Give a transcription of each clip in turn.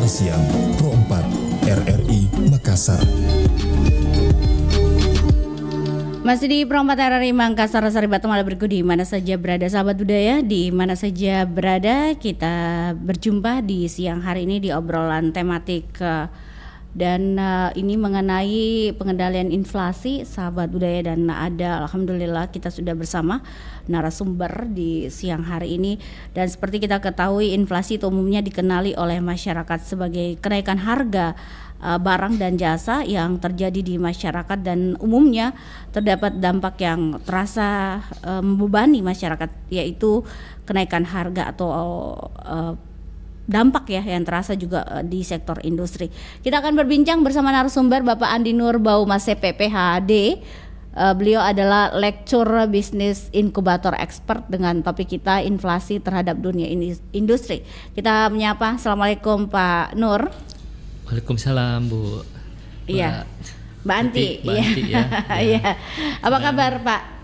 Siang Pro 4 RRI Makassar. Masih di Pro 4 RRI Makassar, Sari Batu Malah Berku, di mana saja berada sahabat budaya, di mana saja berada, kita berjumpa di siang hari ini di obrolan tematik dan ini mengenai pengendalian inflasi sahabat budaya, dan ada alhamdulillah kita sudah bersama narasumber di siang hari ini. Dan seperti kita ketahui, inflasi itu umumnya dikenali oleh masyarakat sebagai kenaikan harga barang dan jasa yang terjadi di masyarakat, dan umumnya terdapat dampak yang terasa membebani masyarakat, yaitu kenaikan harga atau dampak ya yang terasa juga di sektor industri. Kita akan berbincang bersama narasumber Bapak Andi Nur Baumas CPP HD. Beliau adalah Lecturer Business Inkubator Expert dengan topik kita inflasi terhadap dunia industri. Kita menyapa, Assalamualaikum Pak Nur. Waalaikumsalam Bu. Iya, Mbak Anti. Ya. Iya. Apa kabar Pak?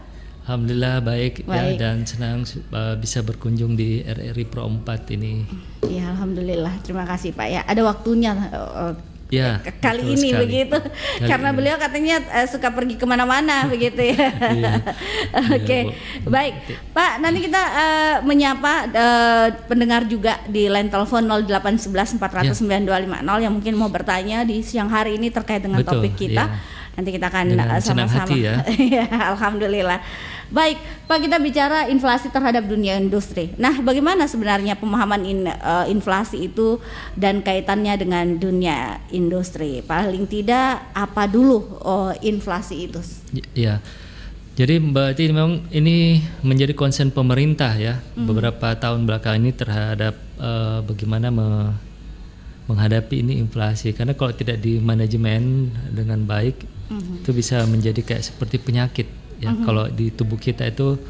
Alhamdulillah baik. Ya, dan senang bisa berkunjung di RRI Pro 4 ini. Iya, alhamdulillah. Terima kasih Pak ya. Ada waktunya ya, kali ini sekali. Begitu. Karena ini beliau katanya suka pergi kemana-mana begitu ya. Oke. Baik Pak, nanti kita menyapa pendengar juga di line telepon 0811 409 250 yang mungkin mau bertanya di siang hari ini terkait dengan topik kita. Nanti kita akan sama-sama ya. Alhamdulillah. Baik Pak, kita bicara inflasi terhadap dunia industri. Nah, bagaimana sebenarnya pemahaman inflasi itu dan kaitannya dengan dunia industri? Paling tidak apa dulu inflasi itu? Ya, jadi Mbak Ati, memang ini menjadi concern pemerintah ya beberapa tahun belakangan ini terhadap bagaimana menghadapi ini inflasi. Karena kalau tidak di manajemen dengan baik itu bisa menjadi kayak seperti penyakit ya. Kalau di tubuh kita itu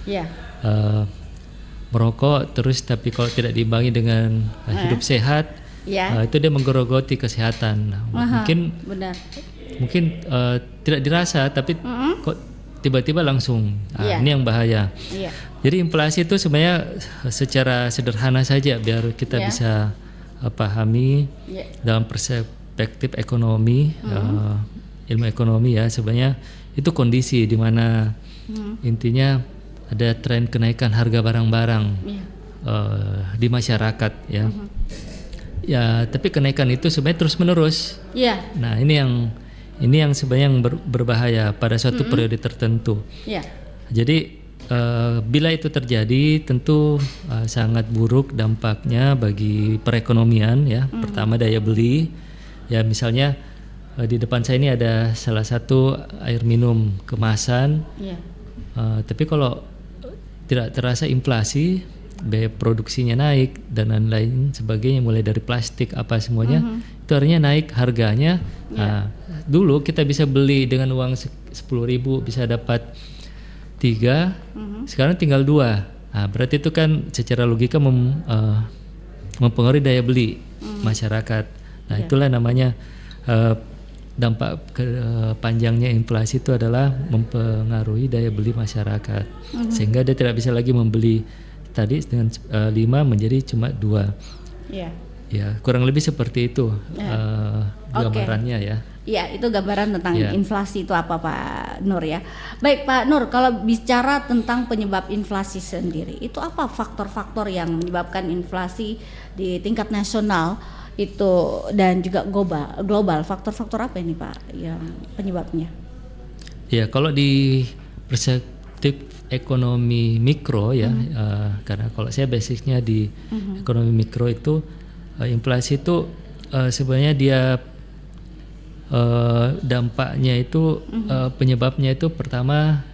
merokok terus, tapi kalau tidak diimbangi dengan hidup sehat, itu dia menggerogoti kesehatan. Mungkin tidak dirasa, tapi kok tiba-tiba langsung. Ini yang bahaya. Jadi inflasi itu sebenarnya secara sederhana saja biar kita bisa pahami dalam perspektif ekonomi, ilmu ekonomi ya, sebenarnya itu kondisi di mana intinya ada tren kenaikan harga barang-barang di masyarakat ya. Ya, tapi kenaikan itu sebenarnya terus menerus. Nah, ini yang sebenarnya yang berbahaya pada suatu periode tertentu. Jadi bila itu terjadi tentu sangat buruk dampaknya bagi perekonomian ya. Pertama daya beli ya, misalnya di depan saya ini ada salah satu air minum kemasan, tapi kalau tidak terasa inflasi, biaya produksinya naik dan lain-lain sebagainya, mulai dari plastik apa semuanya itu artinya naik harganya. Dulu kita bisa beli dengan uang 10.000 bisa dapat 3, sekarang tinggal 2. Berarti itu kan secara logika mempengaruhi daya beli masyarakat. Nah, itulah namanya dampak panjangnya inflasi itu adalah mempengaruhi daya beli masyarakat, sehingga dia tidak bisa lagi membeli tadi dengan 5 menjadi cuma 2. Ya, kurang lebih seperti itu gambarannya ya. Iya, itu gambaran tentang inflasi itu apa Pak Nur ya. Baik Pak Nur, kalau bicara tentang penyebab inflasi sendiri, itu apa faktor-faktor yang menyebabkan inflasi di tingkat nasional itu dan juga global? Faktor-faktor apa ini Pak yang penyebabnya? Ya, kalau di perspektif ekonomi mikro ya, karena kalau saya basicnya di ekonomi mikro itu, inflasi itu sebenarnya dia dampaknya itu penyebabnya itu pertama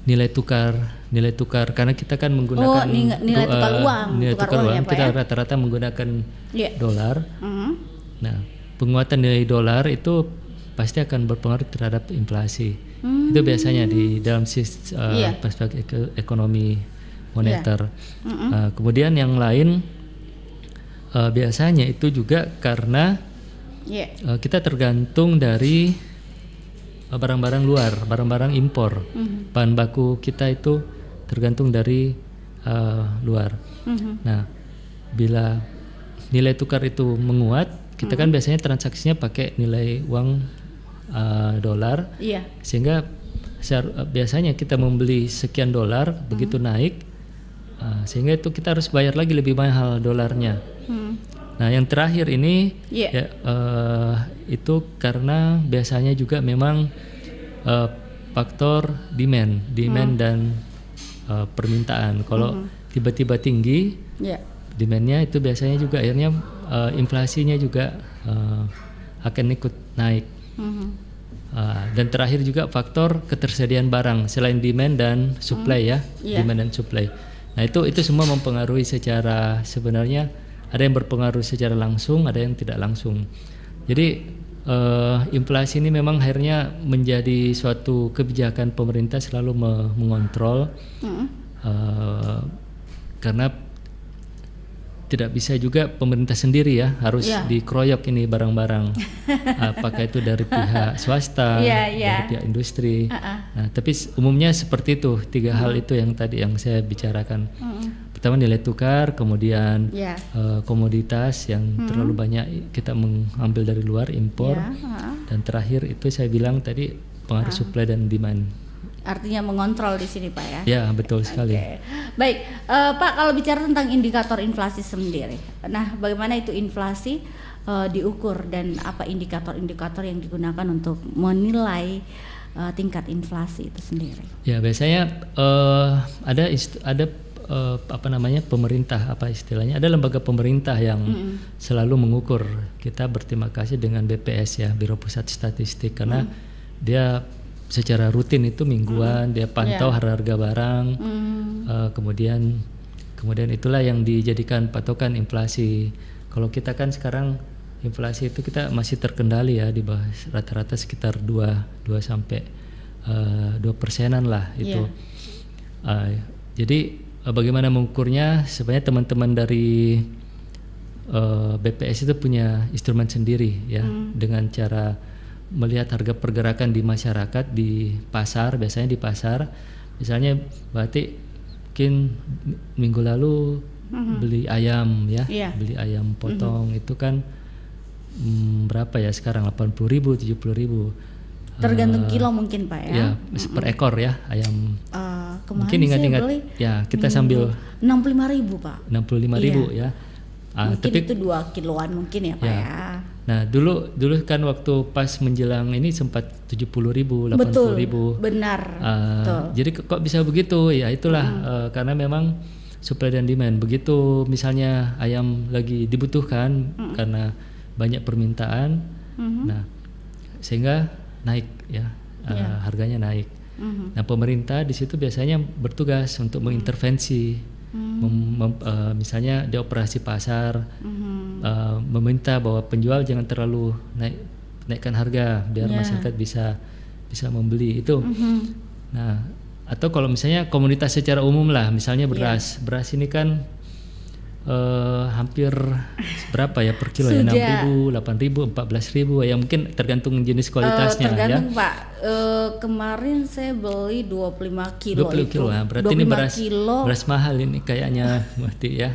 nilai tukar karena kita kan menggunakan nilai tukar uang, kita rata-rata menggunakan dolar. Nah, penguatan nilai dolar itu pasti akan berpengaruh terhadap inflasi. Itu biasanya di dalam perspektif ekonomi moneter. Kemudian yang lain biasanya itu juga karena kita tergantung dari barang-barang luar, barang-barang impor. Bahan baku kita itu tergantung dari luar. Nah, bila nilai tukar itu menguat, kita kan biasanya transaksinya pakai nilai uang dolar, sehingga biasanya kita membeli sekian dolar, begitu naik, sehingga itu kita harus bayar lagi lebih mahal dolarnya. Nah yang terakhir ini itu karena biasanya juga memang faktor demand dan permintaan. Kalau tiba-tiba tinggi demandnya, itu biasanya juga akhirnya inflasinya juga akan ikut naik. Dan terakhir juga faktor ketersediaan barang selain demand dan supply demand dan supply. Nah itu semua mempengaruhi secara, sebenarnya ada yang berpengaruh secara langsung, ada yang tidak langsung. Jadi inflasi ini memang akhirnya menjadi suatu kebijakan pemerintah selalu mengontrol, karena tidak bisa juga pemerintah sendiri harus dikeroyok ini barang-barang, apakah itu dari pihak swasta, dari pihak industri. Nah, tapi umumnya seperti itu, 3 hal itu yang tadi yang saya bicarakan. Pertama nilai tukar, kemudian komoditas yang terlalu banyak kita mengambil dari luar, impor, dan terakhir itu saya bilang tadi pengaruh supply dan demand. Artinya mengontrol di sini Pak ya? Ya betul sekali. Baik Pak, kalau bicara tentang indikator inflasi sendiri, nah bagaimana itu inflasi diukur dan apa indikator-indikator yang digunakan untuk menilai tingkat inflasi itu sendiri? Ya biasanya ada pemerintah, apa istilahnya, ada lembaga pemerintah yang selalu mengukur. Kita berterima kasih dengan BPS Biro Pusat Statistik, karena dia secara rutin itu mingguan dia pantau harga barang, kemudian itulah yang dijadikan patokan inflasi. Kalau kita kan sekarang inflasi itu kita masih terkendali di bawah rata-rata sekitar 2 sampai 2% lah itu. Jadi bagaimana mengukurnya? Sebenarnya teman-teman dari BPS itu punya instrumen sendiri dengan cara melihat harga pergerakan di masyarakat, di pasar, biasanya di pasar. Misalnya berarti mungkin minggu lalu beli ayam beli ayam potong itu kan berapa ya sekarang, 80.000, 70.000. Tergantung kilo mungkin Pak ya. Per ekor ayam. Mungkin ingat-ingat kita sambil 65.000 Pak. 65.000 ya. Mungkin tapi, itu 2 kiloan mungkin ya Pak ya. Nah dulu kan waktu pas menjelang ini sempat 70.000, 80.000. Betul, benar. Jadi kok bisa begitu? Ya itulah karena memang supply dan demand. Begitu misalnya ayam lagi dibutuhkan karena banyak permintaan, nah sehingga naik harganya naik. Nah pemerintah di situ biasanya bertugas untuk mengintervensi. Misalnya di operasi pasar meminta bahwa penjual jangan terlalu naikkan harga biar masyarakat bisa membeli itu. Nah atau kalau misalnya komoditas secara umum lah, misalnya beras ini kan hampir berapa ya per kilo ya, 6.000, 8.000, 14.000 ya, mungkin tergantung jenis kualitasnya. Tergantung Pak. Kemarin saya beli 25 kilo. 20 kilo ya, berarti ini beras mahal ini kayaknya berarti ya.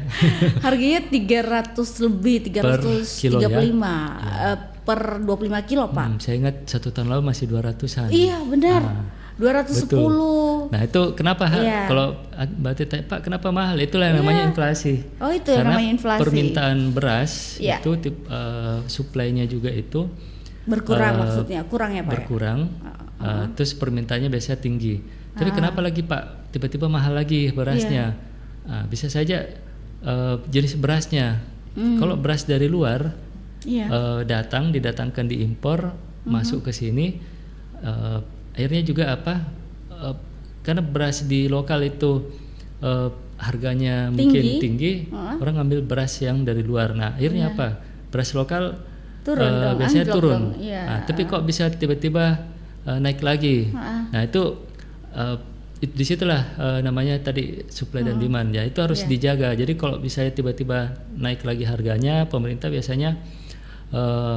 Harganya 300 lebih, 335 per 25 kilo Pak. Saya ingat 1 tahun lalu masih 200-an. Iya benar. 210. Betul. Nah itu kenapa kalau berarti Pak kenapa mahal? Itulah yang namanya inflasi. Oh itu karena namanya inflasi. Permintaan beras itu supply-nya juga itu berkurang, maksudnya kurang ya Pak? Berkurang. Terus permintaannya biasanya tinggi. Tapi kenapa lagi Pak tiba-tiba mahal lagi berasnya? Bisa saja jenis berasnya. Kalau beras dari luar didatangkan diimpor masuk ke sini. Akhirnya juga karena beras di lokal itu harganya mungkin tinggi, orang ngambil beras yang dari luar. Nah akhirnya beras lokal biasanya turun. Tapi kok bisa tiba-tiba naik lagi? Nah itu disitulah namanya tadi supply dan demand ya, itu harus dijaga. Jadi kalau misalnya tiba-tiba naik lagi harganya, pemerintah biasanya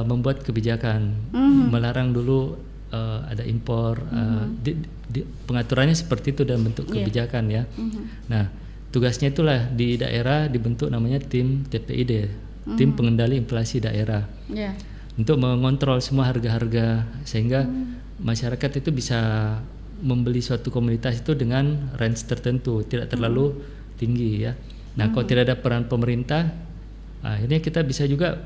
membuat kebijakan melarang dulu ada impor, pengaturannya seperti itu dan bentuk kebijakan ya. Nah tugasnya itulah di daerah dibentuk namanya tim TPID, tim pengendali inflasi daerah untuk mengontrol semua harga-harga sehingga masyarakat itu bisa membeli suatu komoditas itu dengan range tertentu, tidak terlalu tinggi ya. Nah, kalau tidak ada peran pemerintah, akhirnya kita bisa juga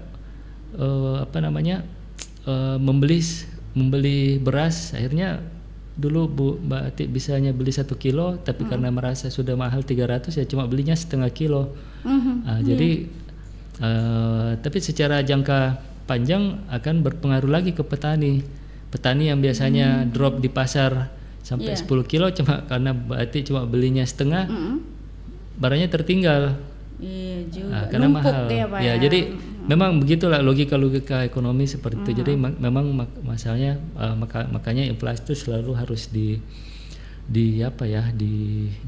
membeli beras. Akhirnya dulu Mbak Atik bisanya beli 1 kilo, tapi karena merasa sudah mahal 300 ya cuma belinya setengah kilo. Jadi tapi secara jangka panjang akan berpengaruh lagi ke petani yang biasanya drop di pasar sampai 10 kilo cuma karena Mbak Atik cuma belinya setengah, barangnya tertinggal. Iya juga. Karena Numpuk mahal. Dia, Pak, ya, jadi memang begitulah logika ekonomi seperti itu. Jadi memang masalahnya makanya inflasi itu selalu harus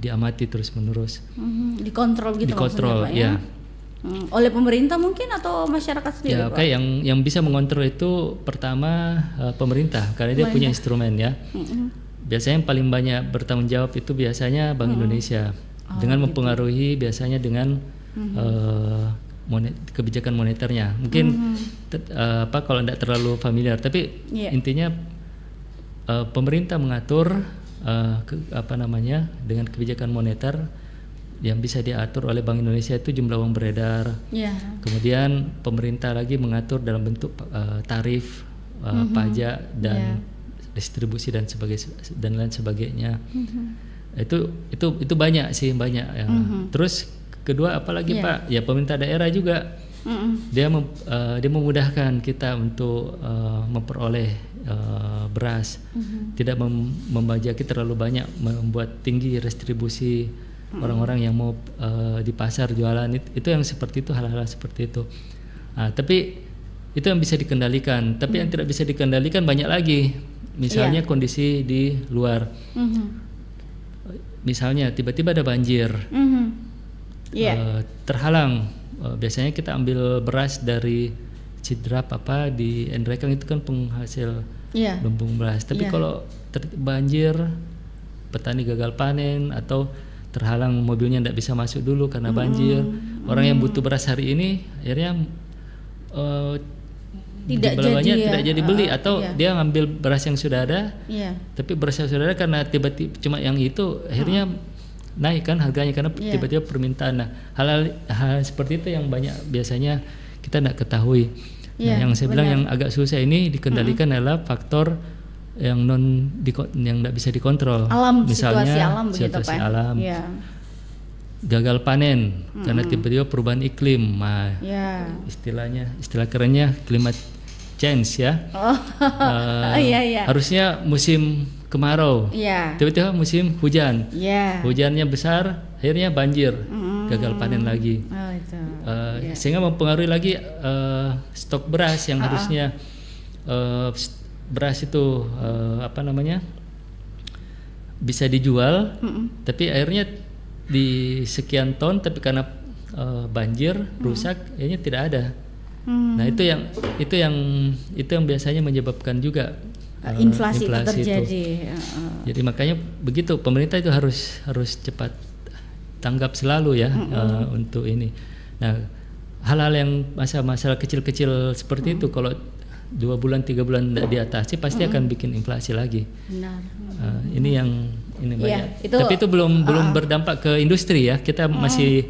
diamati terus menerus. Dikontrol gitu. Dikontrol, Pak, ya. Oleh pemerintah mungkin atau masyarakat sendiri? Ya, kayak yang bisa mengontrol itu pertama pemerintah karena dia punya instrumen ya. Biasanya yang paling banyak bertanggung jawab itu biasanya Bank Indonesia dengan mempengaruhi biasanya dengan kebijakan moneternya. Mungkin kalau tidak terlalu familiar, tapi intinya pemerintah mengatur dengan kebijakan moneter yang bisa diatur oleh Bank Indonesia itu jumlah uang beredar. Kemudian pemerintah lagi mengatur dalam bentuk tarif, pajak dan distribusi dan lain sebagainya. Itu banyak sih ya. Terus kedua apalagi Pak, ya pemerintah daerah juga dia memudahkan kita untuk memperoleh beras, tidak membajaki terlalu banyak, membuat tinggi restribusi orang-orang yang mau di pasar jualan itu yang seperti itu, hal-hal seperti itu. Tapi itu yang bisa dikendalikan. Tapi yang tidak bisa dikendalikan banyak lagi. Misalnya kondisi di luar. Misalnya tiba-tiba ada banjir, terhalang. Biasanya kita ambil beras dari Cidrap di Endrekang, itu kan penghasil lumbung beras. Tapi kalau banjir, petani gagal panen atau terhalang mobilnya tidak bisa masuk dulu karena banjir, orang yang butuh beras hari ini akhirnya tidak jadi beli atau dia ngambil beras yang sudah ada, tapi beras yang sudah ada karena tiba-tiba cuma yang itu akhirnya naik kan harganya karena tiba-tiba permintaan. Nah, hal seperti itu yang banyak biasanya kita tidak ketahui. Nah, yang saya bilang yang agak susah ini dikendalikan adalah faktor yang tidak bisa dikontrol. Misalnya situasi alam. Gagal panen karena tiba-tiba perubahan iklim. Istilah kerennya climate change ya. Harusnya musim kemarau, tiba-tiba musim hujan. Hujannya besar, akhirnya banjir, gagal panen lagi. Sehingga mempengaruhi lagi stok beras yang harusnya beras itu bisa dijual, tapi akhirnya di sekian ton, tapi karena banjir rusak, akhirnya tidak ada. Nah itu yang biasanya menyebabkan juga inflasi itu terjadi. Jadi makanya begitu pemerintah itu harus cepat tanggap selalu ya untuk ini. Nah hal-hal yang masalah kecil-kecil seperti itu kalau 2 bulan 3 bulan tidak diatasi pasti akan bikin inflasi lagi. Ini banyak. Tapi itu belum berdampak ke industri ya. Kita masih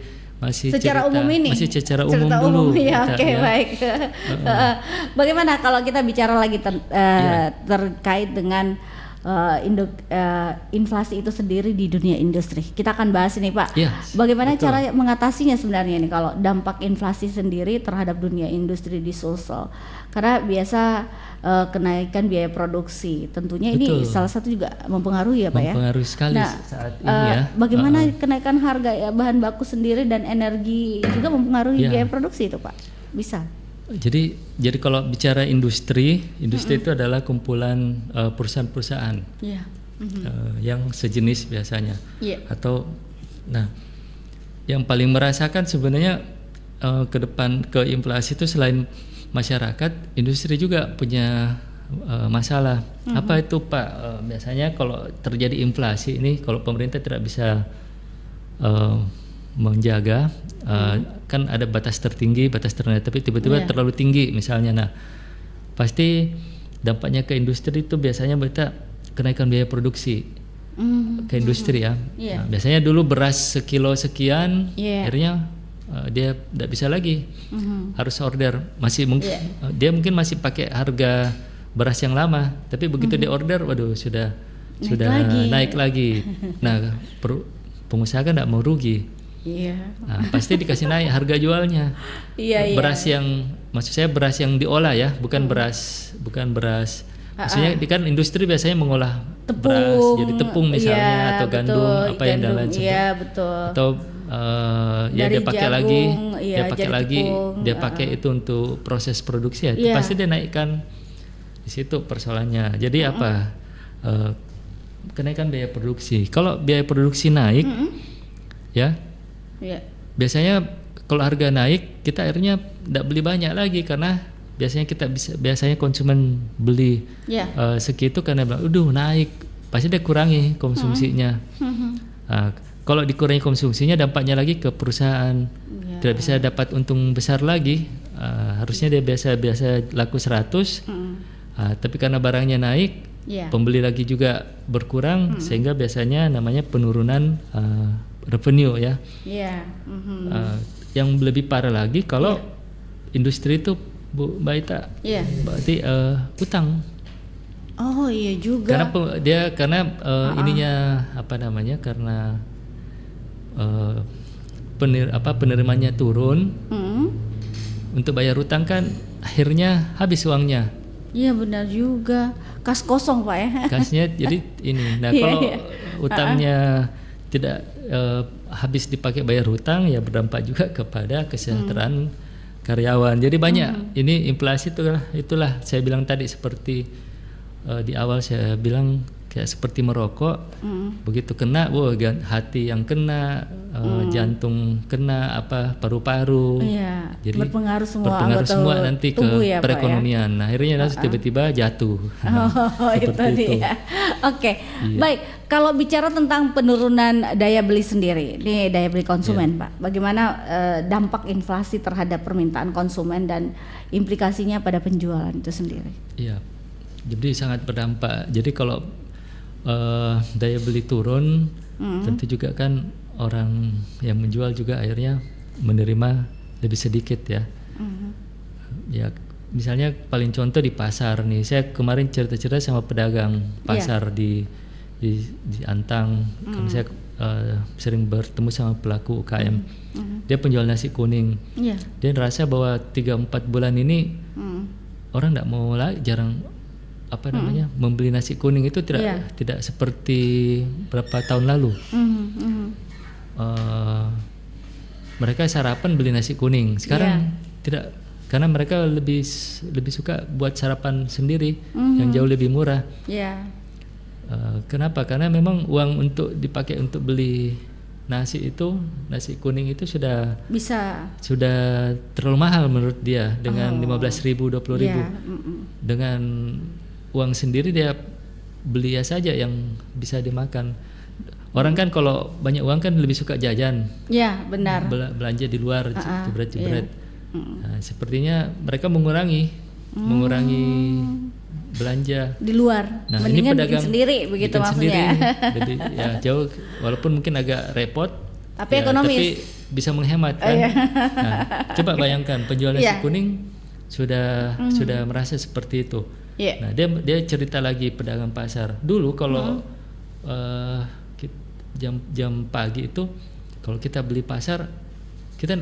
secara umum ini. Masih secara umum dulu. Baik. Bagaimana kalau kita bicara lagi terkait dengan inflasi itu sendiri di dunia industri? Kita akan bahas ini Pak. Bagaimana cara mengatasinya sebenarnya nih kalau dampak inflasi sendiri terhadap dunia industri di Sulsel? Karena biasa kenaikan biaya produksi, tentunya ini salah satu juga mempengaruhi ya Pak ya. Mempengaruhi sekali saat ini ya. Bagaimana kenaikan harga bahan baku sendiri dan energi juga mempengaruhi biaya produksi itu Pak? Bisa. Jadi kalau bicara industri itu adalah kumpulan perusahaan-perusahaan yang sejenis biasanya. Atau, yang paling merasakan sebenarnya ke depan ke inflasi itu selain masyarakat, industri juga punya masalah. Apa itu Pak? Biasanya kalau terjadi inflasi ini, kalau pemerintah tidak bisa menjaga. Kan ada batas tertinggi, batas terendah, tapi tiba-tiba terlalu tinggi misalnya. Nah, pasti dampaknya ke industri itu biasanya kita kenaikan biaya produksi ke industri ya. Nah, biasanya dulu beras sekilo sekian, akhirnya dia tidak bisa lagi, harus order. Masih mungkin dia mungkin masih pakai harga beras yang lama, tapi begitu dia order, waduh sudah naik lagi. Nah, pengusaha kan tidak mau rugi. Nah, pasti dikasih naik harga jualnya. Beras yang, maksud saya beras yang diolah ya, bukan beras. Maksudnya kan industri biasanya mengolah beras jadi tepung misalnya, atau gandum apa yang dalam atau dia pakai jagung, lagi, dia pakai lagi, tepung, dia pakai itu untuk proses produksi ya. Itu pasti dia naikkan di situ persoalannya. Jadi apa? Kenaikan biaya produksi. Kalau biaya produksi naik, ya. Biasanya kalau harga naik, kita akhirnya tidak beli banyak lagi karena biasanya konsumen beli segitu karena bilang, naik, pasti dia kurangi konsumsinya. Kalau dikurangi konsumsinya, dampaknya lagi ke perusahaan tidak bisa dapat untung besar lagi. Harusnya dia biasa laku 100, tapi karena barangnya naik, pembeli lagi juga berkurang, sehingga biasanya namanya penurunan revenue ya. Yang lebih parah lagi kalau industri itu, Bu Mbak Ita, berarti utang. Oh iya juga. Karena ininya apa namanya? Karena penerimanya turun, untuk bayar utang kan akhirnya habis uangnya. Iya benar juga, kas kosong Pak ya. Kasnya jadi ini. Nah kalau utangnya tidak habis dipakai bayar hutang, ya berdampak juga kepada kesejahteraan karyawan. Jadi banyak ini inflasi itulah saya bilang tadi, seperti di awal saya bilang kayak seperti merokok, begitu kena, hati yang kena, jantung kena, paru-paru, jadi berpengaruh semua nanti ke perekonomian. Nah, akhirnya tiba-tiba jatuh. Itu dia. Oke, baik. Kalau bicara tentang penurunan daya beli sendiri, ini daya beli konsumen, Pak. Bagaimana dampak inflasi terhadap permintaan konsumen dan implikasinya pada penjualan itu sendiri? Iya, jadi sangat berdampak. Jadi kalau daya beli turun, tentu juga kan orang yang menjual juga akhirnya menerima lebih sedikit ya. Ya misalnya paling contoh di pasar nih, saya kemarin cerita-cerita sama pedagang pasar di Antang, karena saya sering bertemu sama pelaku UKM. Dia penjual nasi kuning, dia ngerasa bahwa 3-4 bulan ini orang tidak mau lagi, jarang membeli nasi kuning itu tidak seperti berapa tahun lalu. Mereka sarapan beli nasi kuning, sekarang tidak, karena mereka lebih suka buat sarapan sendiri yang jauh lebih murah. Kenapa? Karena memang uang untuk dipakai untuk beli nasi kuning itu sudah terlalu mahal menurut dia, dengan 15.000, 20.000. Dengan uang sendiri dia beli saja yang bisa dimakan. Orang kan kalau banyak uang kan lebih suka jajan. Ya benar. Belanja di luar, jebret-jebret. Nah, sepertinya mereka mengurangi belanja di luar. Nah, mendingan ini pedagang bikin sendiri begitu maksudnya. Jadi ya jauh, walaupun mungkin agak repot, tapi ekonomis. Tapi bisa menghemat kan. Nah, coba bayangkan penjual nasi kuning sudah merasa seperti itu. Nah, dia cerita lagi pedagang pasar. Dulu kalau jam pagi itu kalau kita beli pasar, kita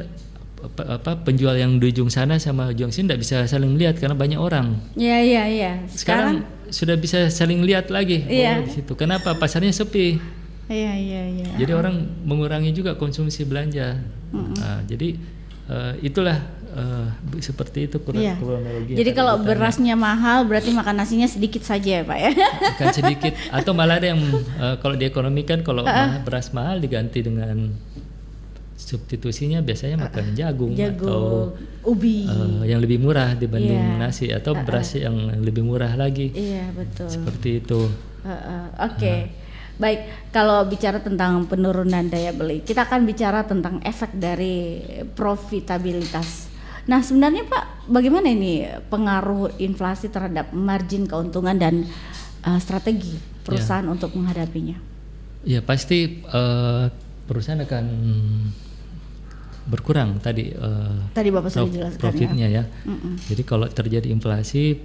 penjual yang di ujung sana sama ujung sini tidak bisa saling melihat karena banyak orang. Iya. Sekarang sudah bisa saling lihat lagi di situ. Kenapa? Pasarnya sepi. Iya. Jadi orang mengurangi juga konsumsi belanja. Nah, jadi itulah seperti itu kronologi. Jadi kalau berasnya mahal berarti makan nasinya sedikit saja ya Pak ya? Bukan sedikit, atau malah ada yang kalau di ekonomi kan kalau beras mahal diganti dengan substitusinya biasanya makan jagung atau ubi yang lebih murah dibanding nasi, atau beras yang lebih murah lagi. Iya betul. Seperti itu. Oke. Baik, kalau bicara tentang penurunan daya beli, kita akan bicara tentang efek dari profitabilitas. Nah, sebenarnya Pak, bagaimana ini pengaruh inflasi terhadap margin keuntungan dan strategi perusahaan untuk menghadapinya? Ya, pasti perusahaan akan berkurang tadi Bapak sudah jelaskan profitnya ya. Jadi kalau terjadi inflasi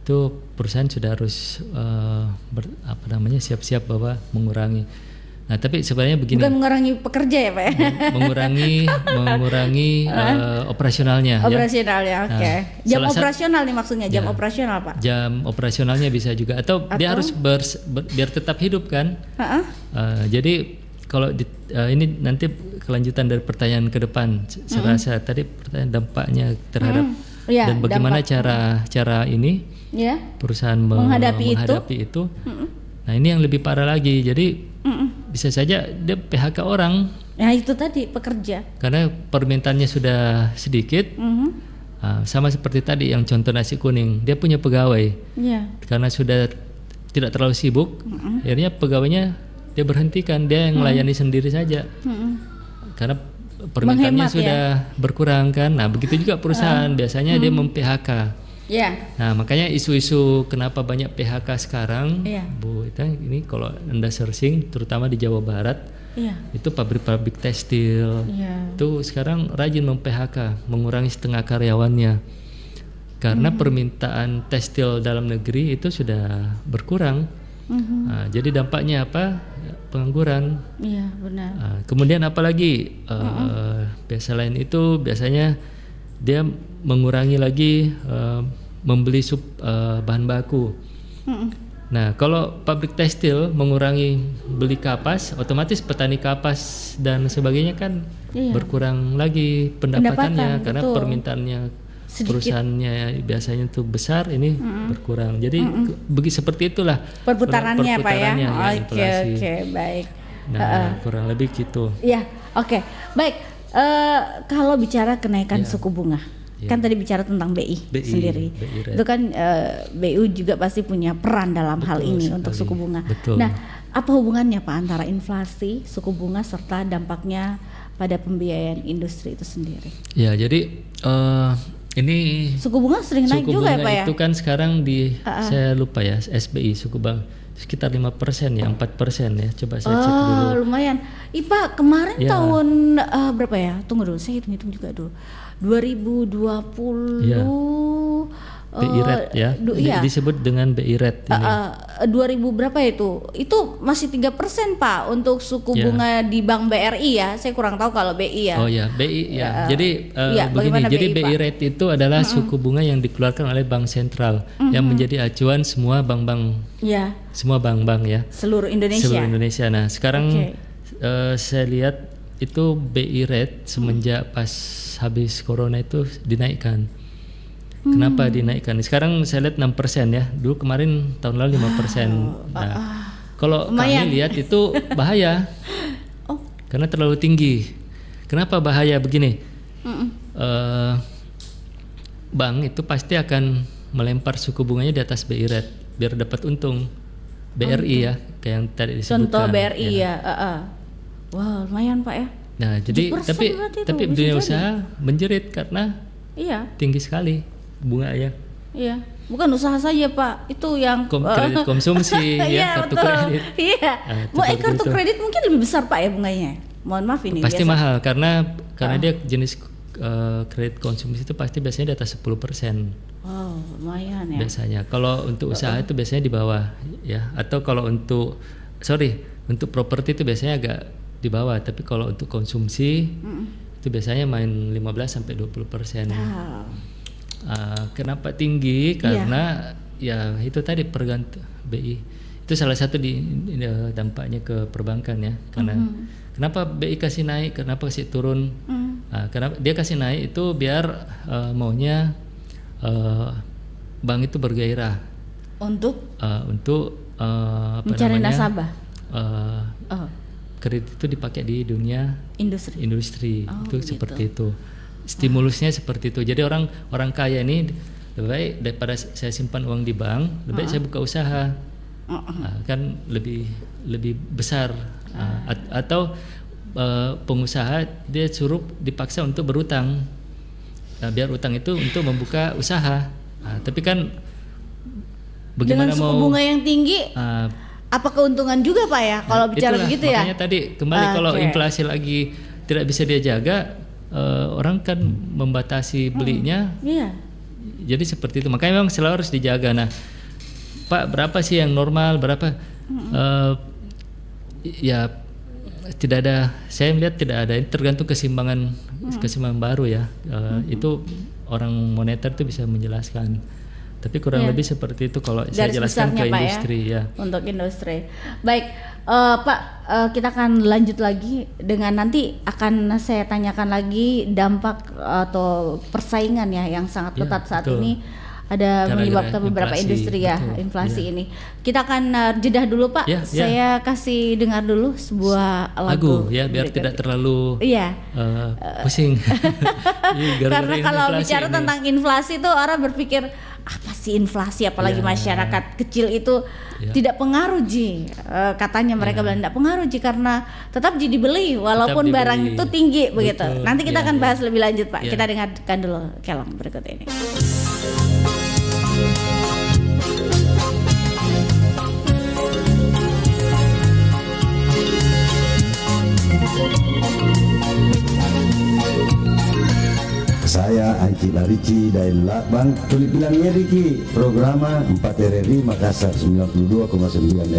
itu perusahaan sudah harus siap-siap bahwa mengurangi. Nah, tapi sebenarnya begini. Bukan mengurangi pekerja ya Pak ya? mengurangi operasionalnya. Operasionalnya, oke. Nah, jam operasional nih maksudnya, jam operasional Pak? Jam operasionalnya bisa juga, atau dia harus biar tetap hidup kan. Jadi kalau ini nanti kelanjutan dari pertanyaan ke depan, saya rasa tadi pertanyaan dampaknya terhadap dan bagaimana cara ini perusahaan menghadapi itu. Nah, ini yang lebih parah lagi. Jadi bisa saja dia PHK orang. Nah, itu tadi pekerja. Karena permintaannya sudah sedikit. Sama seperti tadi yang contoh nasi kuning, dia punya pegawai. Karena sudah tidak terlalu sibuk, akhirnya pegawainya dia berhentikan, dia yang melayani sendiri saja. Karena permintaannya sudah berkurang kan. Nah, begitu juga perusahaan biasanya dia mem-PHK. Nah, makanya isu-isu kenapa banyak PHK sekarang, Bu, ini kalau Anda searching terutama di Jawa Barat, itu pabrik-pabrik tekstil, itu sekarang rajin mem-PHK, mengurangi setengah karyawannya. Karena permintaan tekstil dalam negeri itu sudah berkurang. Nah, jadi dampaknya apa? Pengangguran. Iya, benar. Kemudian apalagi lain itu biasanya dia mengurangi lagi membeli bahan baku. Nah, kalau pabrik tekstil mengurangi beli kapas, otomatis petani kapas dan sebagainya kan berkurang lagi pendapatannya karena permintaannya sedikit. Perusahaannya biasanya itu besar, ini berkurang. Jadi seperti itulah perputarannya Pak ya. Oke, baik. Nah, kurang lebih gitu. Iya, oke. Baik. Kalau bicara kenaikan suku bunga, kan tadi bicara tentang BI sendiri. Itu kan BU juga pasti punya peran dalam hal ini sekali. Untuk suku bunga. Betul. Nah, apa hubungannya Pak antara inflasi, suku bunga serta dampaknya pada pembiayaan industri itu sendiri? Ya, jadi ini suku bunga sering naik juga ya Pak ya? Itu kan sekarang saya lupa ya, SBI suku bunga sekitar 5% ya, 4% ya. Coba saya cek dulu. Oh, lumayan. Pak, kemarin tahun berapa ya? Tunggu dulu, saya hitung juga dulu. 2020 BI rate ya. Disebut dengan BI rate ini. 2000 berapa itu? Itu masih 3% Pak untuk suku bunga di Bank BRI ya. Saya kurang tahu kalau BI ya. Oh ya, BI ya. Jadi begini, jadi BI rate itu adalah suku bunga yang dikeluarkan oleh Bank Sentral yang menjadi acuan semua bank-bank. Semua bank-bank ya. Seluruh Indonesia. Nah, sekarang saya lihat itu BI rate semenjak pas habis corona itu dinaikkan. Kenapa dinaikkan? Sekarang saya lihat 6% ya. Dulu kemarin tahun lalu 5%. Nah, kalau kami lihat itu bahaya. Karena terlalu tinggi. Kenapa bahaya begini? Bank itu pasti akan melempar suku bunganya di atas BI rate biar dapat untung. BRI ya, kayak yang tadi disebutkan. Contoh BRI ya. Wah, lumayan Pak ya. Nah, jadi tapi dunia usaha menjerit karena tinggi sekali bunganya. Iya, bukan usaha saja Pak, itu yang kredit konsumsi ya, kartu kredit. Iya. Kartu kredit mungkin lebih besar Pak ya bunganya. Mohon maaf ini. Pasti biasa. Mahal karena dia jenis kredit konsumsi itu pasti biasanya di atas 10%. Oh, lumayan ya. Biasanya. Kalau untuk usaha itu biasanya di bawah ya. Atau kalau untuk properti itu biasanya agak di bawah, tapi kalau untuk konsumsi itu biasanya main 15-20%. Kenapa tinggi? Karena ya itu tadi BI itu salah satu dampaknya ke perbankan ya. Karena kenapa BI kasih naik, kenapa kasih turun? Kenapa dia kasih naik itu biar maunya bank itu bergairah untuk mencari nasabah. Kredit itu dipakai di dunia industri itu gitu. Seperti itu. Stimulusnya seperti itu. Jadi orang kaya ini lebih baik daripada saya simpan uang di bank, lebih baik saya buka usaha. kan lebih besar. Atau pengusaha dia suruh dipaksa untuk berutang, biar utang itu untuk membuka usaha. Tapi kan bagaimana dengan suku bunga yang tinggi, apa keuntungan juga Pak ya kalau bicara begitu ya? Makanya tadi kembali kalau inflasi lagi tidak bisa dia jaga, orang kan membatasi belinya. Jadi seperti itu. Makanya memang selalu harus dijaga. Nah, Pak, berapa sih yang normal, berapa? Ya tidak ada. Saya melihat tidak ada. Ini tergantung keseimbangan baru ya. Itu orang moneter itu bisa menjelaskan. Tapi kurang lebih seperti itu kalau saya jelaskan ke industri ya. Untuk industri. Baik, Pak, kita akan lanjut lagi dengan nanti akan saya tanyakan lagi dampak atau persaingan ya yang sangat ketat saat ini ada menyebabkan beberapa industri ya, inflasi ini. Kita akan jeda dulu Pak. Saya kasih dengar dulu sebuah lagu ya biar tidak terlalu pusing. Karena kalau bicara tentang inflasi itu orang berpikir apa sih inflasi, apalagi masyarakat kecil itu tidak pengaruh katanya mereka bilang tidak pengaruh karena tetap dibeli walaupun barang itu tinggi. Begitu. Nanti kita akan bahas lebih lanjut Pak. Kita dengarkan dulu kelong berikut ini. Saya Anci Larici dari Lakbang Tulis bilangnya Riki Programa 4 RRI Makassar 92,9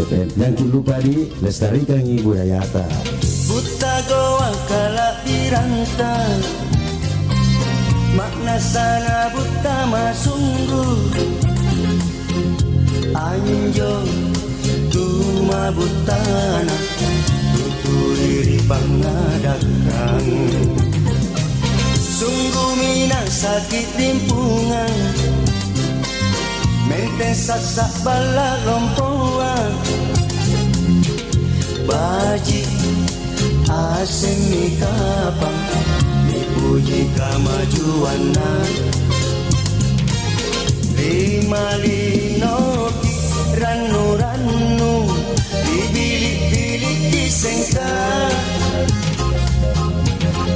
FM. Jangan lupa di lestarikan budayata. Buta goa kala piranta makna sana buta masungguh anjo tuma butana tuturi pangadakang sungguh minang sakit limpungan mente sasak bala lompoan baji asemi kapang dipuji kamajuana lima linoki ranu-ranu dibilik-bilik disengka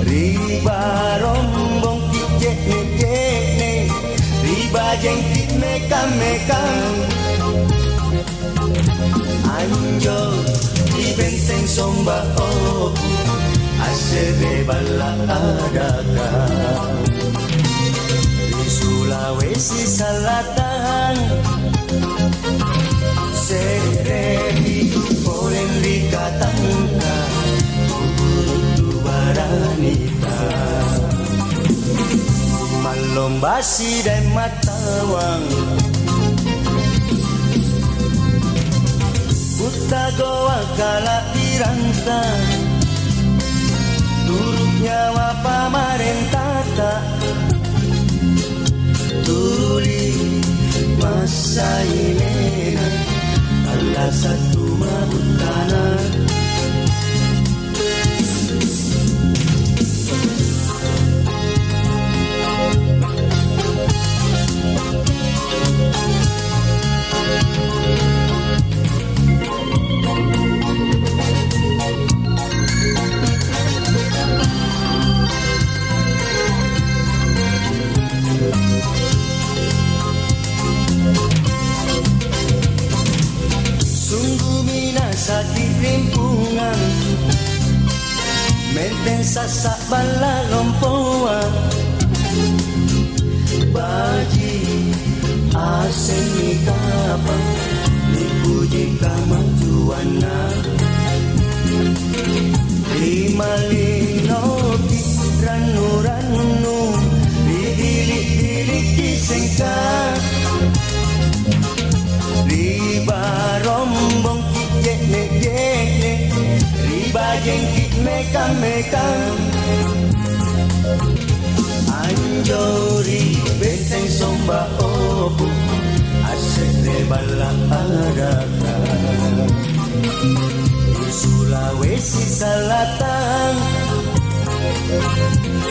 riba rombong kicek-kicek riba jengkit mekang-mekang anjo di benteng somba asere bala adakang di Sulawesi Selatan sere hidup polen rikatangka baranita malombasi dan matawang buta goa kala diranta turut nyawa pamarentata tuli masa imena ala satu mabutana sakit rimpungan menten sasak bala lompoan baji asemi kapang dipuji kamajuana lima linoki ranu-ranu dibilik-bilik disengka riba rombong kicek-kicek riba jengkit mekang-mekang anjori benteng somba obu asere bala adakang di Sulawesi Selatan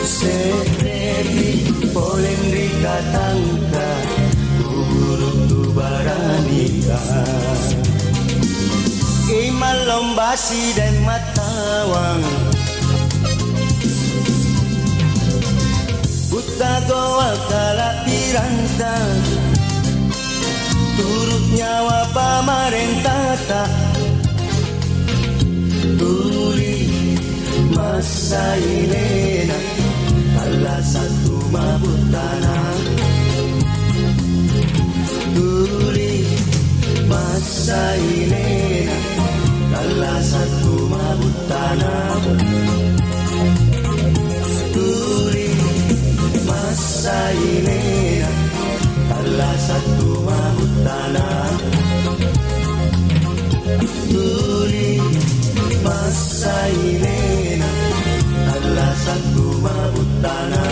sereri polen rikatangka burung tu baranika malombasi dan matawang buta goa kala piranta turut nyawa pamarentah tuli masa ilena kala satu mabutana tuli masa ilena kala satu mabutana tuli masa ilena kala satu mabutana tuli masa ilena kala satu mabutana.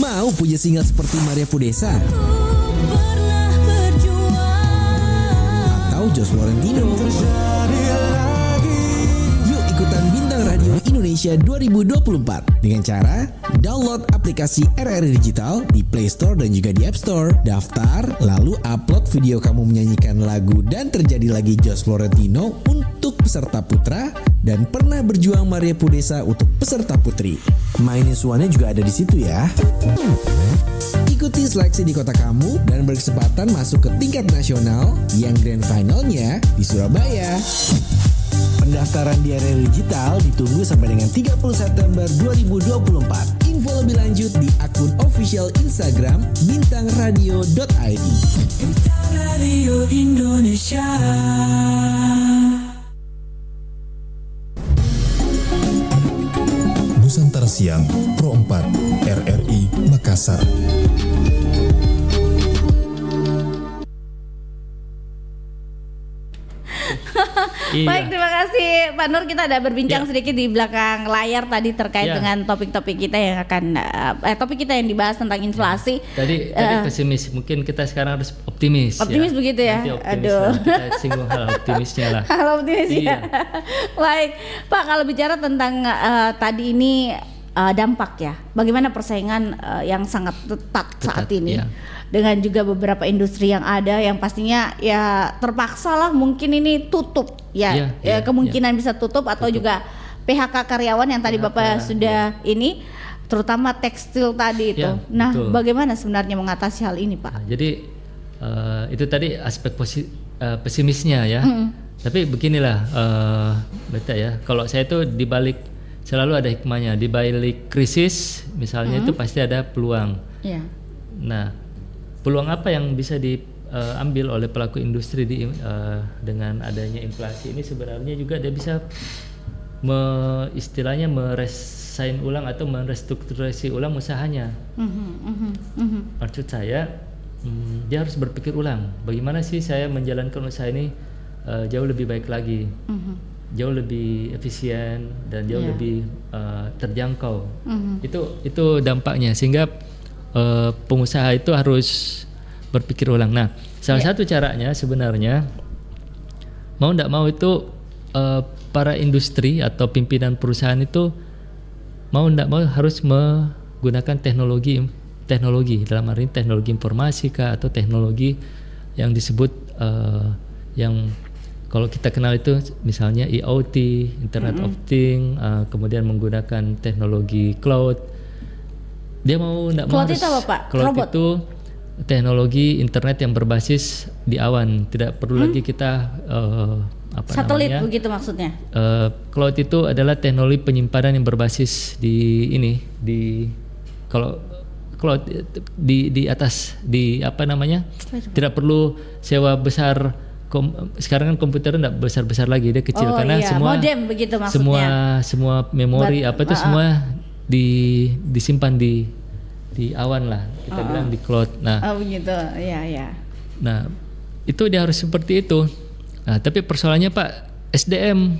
Mau punya single seperti Maria Pudesa atau Jos Florentino? Yuk ikutan Bintang Radio Indonesia 2024 dengan cara download aplikasi RRI Digital di Play Store dan juga di App Store. Daftar, lalu upload video kamu menyanyikan lagu dan terjadi lagi Jos Florentino untuk peserta putra dan pernah berjuang Maria Pudesa untuk peserta putri. Mainin suaranya juga ada di situ ya. Ikuti seleksi di kota kamu dan berkesempatan masuk ke tingkat nasional yang grand finalnya di Surabaya. Pendaftaran di RRI Digital ditunggu sampai dengan 30 September 2024. Info lebih lanjut di akun official Instagram bintangradio.id. Bintang Radio Indonesia. Nusantara Siang Pro 4 RRI Makassar. Iya. Baik, terima kasih Pak Nur. Kita ada berbincang Ya. sedikit di belakang layar tadi terkait Ya. dengan topik-topik kita yang akan topik kita yang dibahas tentang inflasi. Tadi pesimis, mungkin kita sekarang harus optimis. Optimis begitu ya? Nanti optimis Aduh. lah. Kita singgung hal optimisnya lah. Kalau optimis ya. Iya. Baik, Pak, kalau bicara tentang tadi ini dampak ya, bagaimana persaingan yang sangat ketat saat ini ya. dengan juga beberapa industri yang ada yang pastinya ya terpaksa lah mungkin ini tutup ya, Iya, kemungkinan bisa tutup atau juga PHK karyawan yang tadi PHK, Bapak sudah ini, terutama tekstil tadi itu. Ya, Nah, betul. bagaimana sebenarnya mengatasi hal ini, Pak? Nah, jadi itu tadi aspek pesimisnya ya. Tapi beginilah, Beta ya. Kalau saya itu dibalik selalu ada hikmahnya. Di balik krisis, misalnya itu pasti ada peluang. Iya. Nah, peluang apa yang bisa diambil oleh pelaku industri dengan adanya inflasi ini? Sebenarnya juga dia bisa istilahnya meresign ulang atau merestrukturasi ulang usahanya. Maksud saya, dia harus berpikir ulang. Bagaimana sih saya menjalankan usaha ini jauh lebih baik lagi, jauh lebih efisien dan jauh lebih terjangkau. Itu dampaknya, sehingga pengusaha itu harus berpikir ulang. Nah, salah satu caranya sebenarnya mau tidak mau itu para industri atau pimpinan perusahaan itu mau tidak mau harus menggunakan teknologi dalam arti teknologi informasi kah, atau teknologi yang disebut yang kalau kita kenal itu misalnya IoT, Internet of Things, kemudian menggunakan teknologi cloud. Dia mau tidak mau Cloud harus itu apa, Pak? cloud Robot? itu teknologi internet yang berbasis di awan. Tidak perlu lagi kita Satelit namanya? begitu maksudnya? Cloud itu adalah teknologi penyimpanan yang berbasis di kalau cloud di atas apa namanya? Tidak perlu sewa besar. Sekarang kan komputer enggak besar-besar lagi, dia kecil karena semua modem begitu maksudnya. semua memori semua disimpan di awan lah, kita bilang di cloud. Nah, begitu. Ya. Nah, itu dia harus seperti itu. Nah, tapi persoalannya Pak, SDM.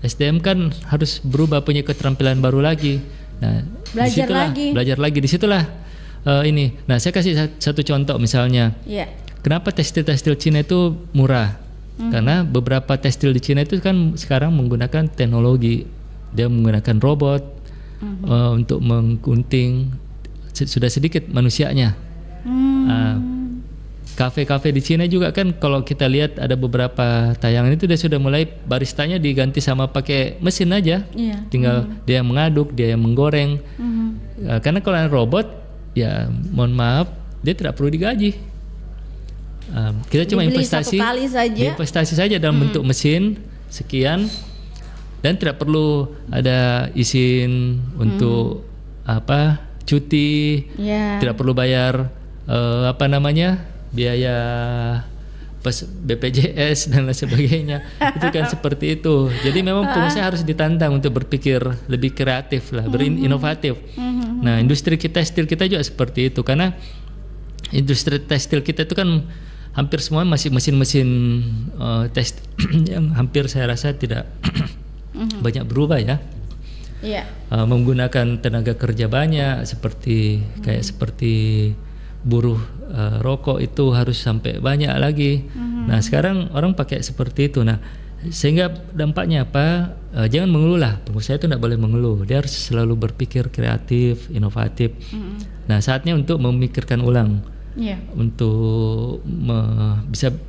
SDM kan harus berubah, punya keterampilan baru lagi. Nah, belajar lagi. Disitulah ini. Nah, saya kasih satu contoh misalnya. Iya. Kenapa tekstil Cina itu murah? Karena beberapa tekstil di Cina itu kan sekarang menggunakan teknologi. Dia menggunakan robot untuk menggunting. Sudah sedikit manusianya. Kafe-kafe di Cina juga kan kalau kita lihat ada beberapa tayangan itu dia sudah mulai baristanya diganti sama pakai mesin aja. Tinggal dia yang mengaduk, dia yang menggoreng. Karena kalau ada robot ya mohon maaf dia tidak perlu digaji. Kita cuma Dibeli investasi, satu kali saja. investasi saja dalam bentuk mesin sekian dan tidak perlu ada izin untuk cuti, tidak perlu bayar biaya BPJS dan lain sebagainya. Itu kan seperti itu. Jadi memang pengusaha harus ditantang untuk berpikir lebih kreatif lah, berinovatif. Nah, industri tekstil kita juga seperti itu karena industri tekstil kita itu kan hampir semua masih mesin-mesin tekstil yang hampir saya rasa tidak banyak berubah ya. Menggunakan tenaga kerja banyak seperti buruh rokok itu harus sampai banyak lagi. Nah sekarang orang pakai seperti itu. Nah sehingga dampaknya apa? Jangan mengeluh lah. Pengusaha itu tidak boleh mengeluh. Dia harus selalu berpikir kreatif, inovatif. Nah saatnya untuk memikirkan ulang, untuk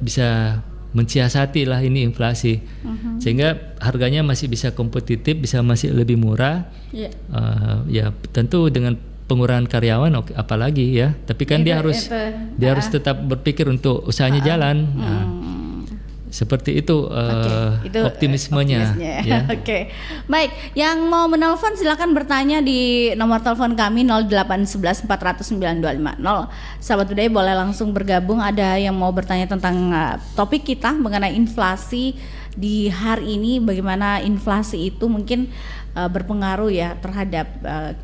bisa mensiasati lah ini inflasi, sehingga harganya masih bisa kompetitif, bisa masih lebih murah. Ya tentu dengan pengurangan karyawan apalagi ya, tapi kan dia harus tetap berpikir untuk usahanya jalan. Seperti itu, itu optimismenya. Ya. Oke. Baik, yang mau menelpon silakan bertanya di nomor telepon kami 0811 409 250. Sahabat budaya boleh langsung bergabung. Ada yang mau bertanya tentang topik kita mengenai inflasi di hari ini, bagaimana inflasi itu mungkin berpengaruh ya terhadap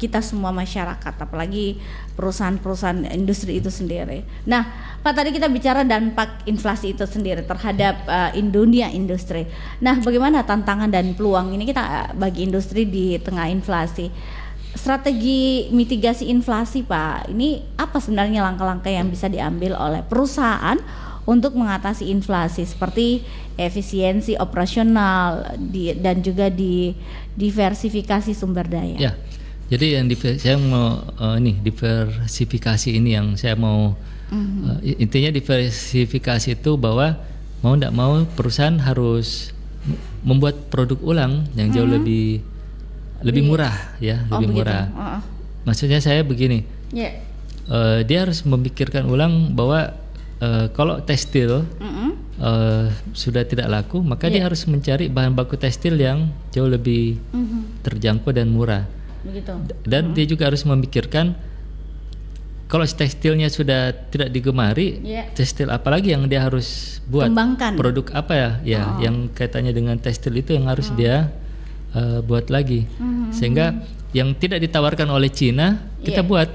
kita semua masyarakat, apalagi perusahaan-perusahaan industri itu sendiri. Nah, Pak, tadi kita bicara dampak inflasi itu sendiri terhadap dunia industri. Nah, bagaimana tantangan dan peluang ini kita bagi industri di tengah inflasi? Strategi mitigasi inflasi, Pak, ini apa sebenarnya langkah-langkah yang bisa diambil oleh perusahaan untuk mengatasi inflasi, seperti efisiensi operasional dan juga diversifikasi sumber daya? Ya, jadi yang saya mau diversifikasi ini yang saya mau intinya diversifikasi itu bahwa mau tidak mau perusahaan harus membuat produk ulang yang jauh lebih murah ya, lebih murah. Maksudnya saya begini, dia harus memikirkan ulang bahwa kalau tekstil sudah tidak laku, maka dia harus mencari bahan baku tekstil yang jauh lebih terjangkau dan murah. Begitu. Dan dia juga harus memikirkan kalau tekstilnya sudah tidak digemari, tekstil apalagi yang dia harus buat, kembangkan. Produk apa ya, yang kaitannya dengan tekstil itu yang harus dia buat lagi, sehingga yang tidak ditawarkan oleh Cina kita buat.